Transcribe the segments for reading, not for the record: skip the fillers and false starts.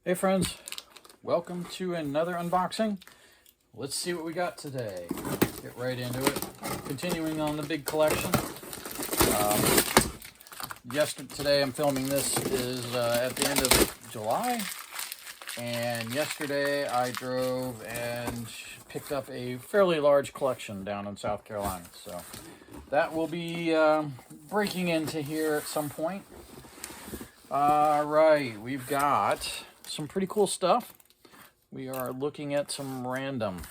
Hey friends, welcome to another unboxing. Let's see what we got today. Get right into it. Continuing on the big collection. Today I'm filming this is at the end of July. And yesterday I drove and picked up a fairly large collection down in South Carolina. So that will be breaking into here at some point. All right, we've got some pretty cool stuff. We are looking at some random,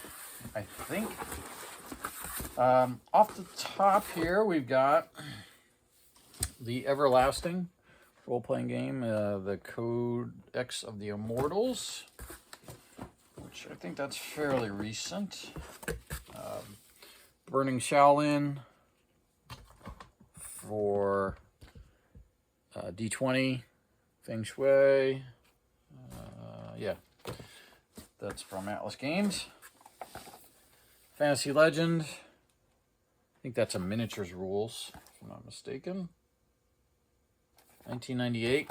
I think. Off the top here, we've got the Everlasting role-playing game, the Codex of the Immortals, which I think that's fairly recent. Burning Shaolin for D20, Feng Shui. Yeah, that's from Atlas Games. Fantasy Legend. I think that's a miniatures rules, if I'm not mistaken. 1998.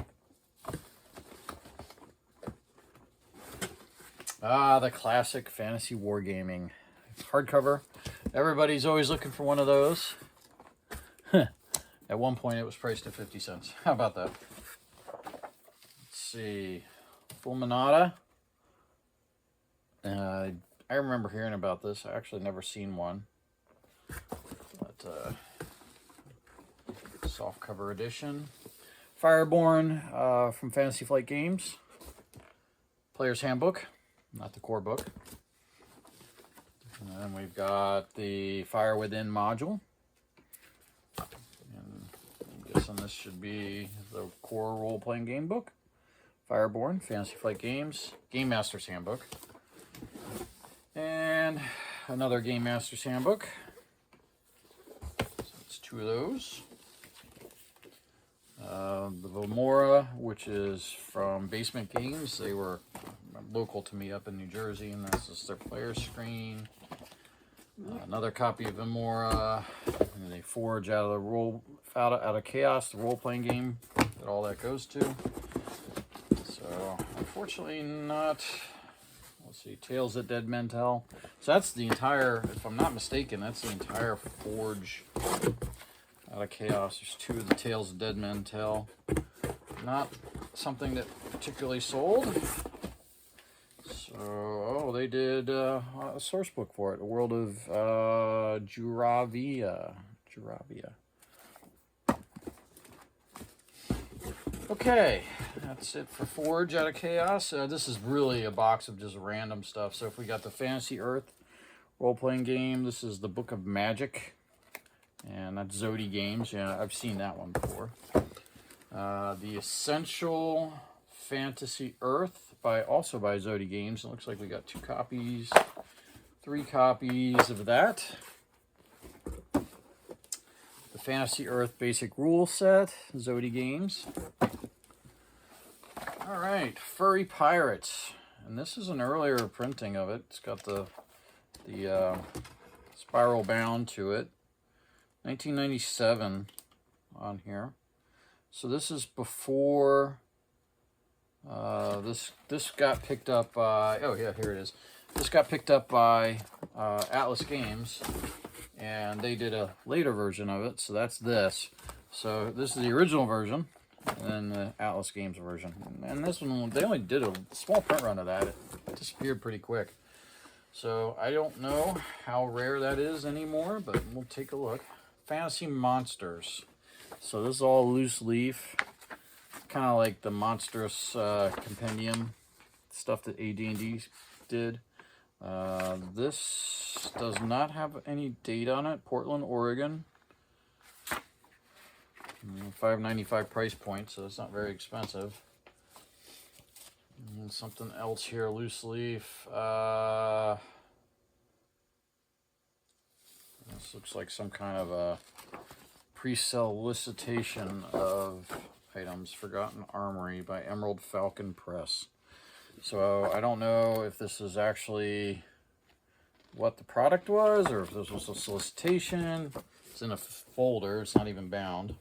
The classic fantasy wargaming hardcover. Everybody's always looking for one of those. At one point, it was priced at 50 cents. How about that? Let's see. Fulminata. I remember hearing about this. I actually never seen one. But, softcover edition. Fireborn from Fantasy Flight Games. Player's Handbook. Not the core book. And then we've got the Fire Within module. And I'm guessing this should be the core role-playing game book. Fireborn, Fantasy Flight Games, Game Master's Handbook. And another Game Master's Handbook. So it's two of those. The Vomora, which is from Basement Games. They were local to me up in New Jersey, and this is their player screen. Another copy of Vomora, and they forge out of Chaos, the role-playing game that all that goes to. So, unfortunately not, let's see, Tales that Dead Men Tell. So that's the entire, if I'm not mistaken, that's the entire forge out of Chaos. There's two of the Tales that Dead Men Tell. Not something that particularly sold. So, they did a source book for it, The World of Juravia. Okay, that's it for Forge out of Chaos. This is really a box of just random stuff. So if we got the Fantasy Earth role-playing game, this is the Book of Magic. And that's Zodi Games. Yeah, I've seen that one before. The Essential Fantasy Earth, also by Zodi Games. It looks like we got 3 copies of that. The Fantasy Earth Basic Rule Set, Zodi Games. All right, Furry Pirates, and this is an earlier printing of it. It's got the spiral bound to it. 1997 on here. So this is before this got picked up by, oh yeah, here it is. This got picked up by Atlas Games, and they did a later version of it. So that's this. So this is the original version, and then the Atlas Games version. And this one, they only did a small print run of that. It disappeared pretty quick. So I don't know how rare that is anymore, but we'll take a look. Fantasy Monsters. So this is all loose leaf, kind of like the Monstrous Compendium stuff that AD&D did. This does not have any date on it. Portland, Oregon. $5.95 price point, so it's not very expensive. And something else here, loose leaf. This looks like some kind of a pre-solicitation of items. Forgotten Armory by Emerald Falcon Press. So I don't know if this is actually what the product was, or if this was a solicitation. It's in a folder, it's not even bound.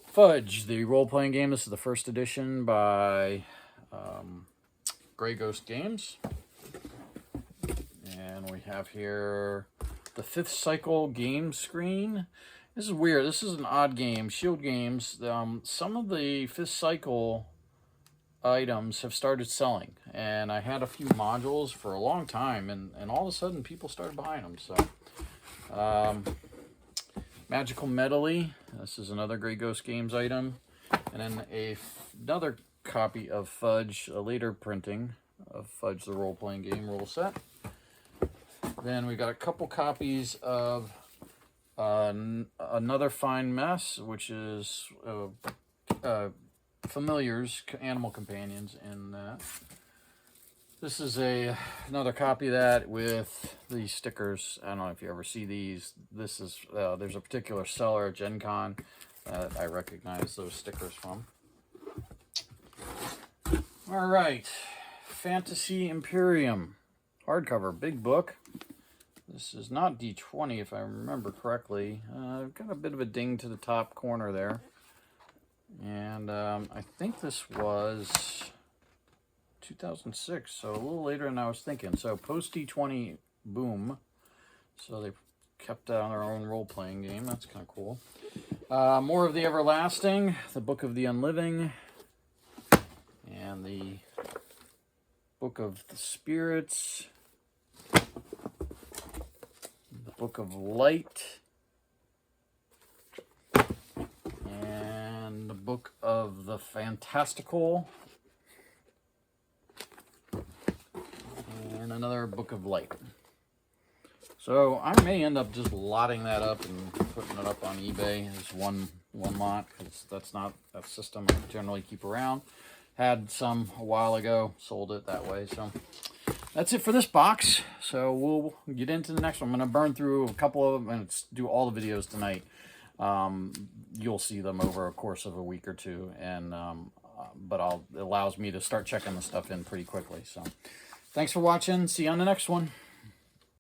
Fudge, the role-playing game. This is the first edition by Grey Ghost Games. And we have here the 5th Cycle game screen. This is weird. This is an odd game. Shield Games. Some of the 5th Cycle items have started selling. And I had a few modules for a long time. And all of a sudden, people started buying them. So, Magical Medley. This is another Grey Ghost Games item. And then another copy of Fudge, a later printing of Fudge, the role-playing game rule set. Then we got a couple copies of Another Fine Mess, which is Familiars, Animal Companions in that. This is another copy of that with these stickers. I don't know if you ever see these. This is there's a particular seller at Gen Con that I recognize those stickers from. All right, Fantasy Imperium hardcover, big book. This is not D20 if I remember correctly. Got a bit of a ding to the top corner there. And I think this was 2006, so a little later than I was thinking. So post D20 boom. So they kept on their own role-playing game. That's kind of cool. More of the Everlasting, the Book of the Unliving, and the Book of the Spirits, the Book of Light, and the Book of the Fantastical, and another Book of Light. So I may end up just lotting that up and putting it up on eBay as one lot, because that's not a system I generally keep around. Had some a while ago, sold it that way. So that's it for this box. So we'll get into the next one. I'm going to burn through a couple of them and do all the videos tonight. You'll see them over a course of a week or two, and but it allows me to start checking the stuff in pretty quickly. So thanks for watching. See you on the next one.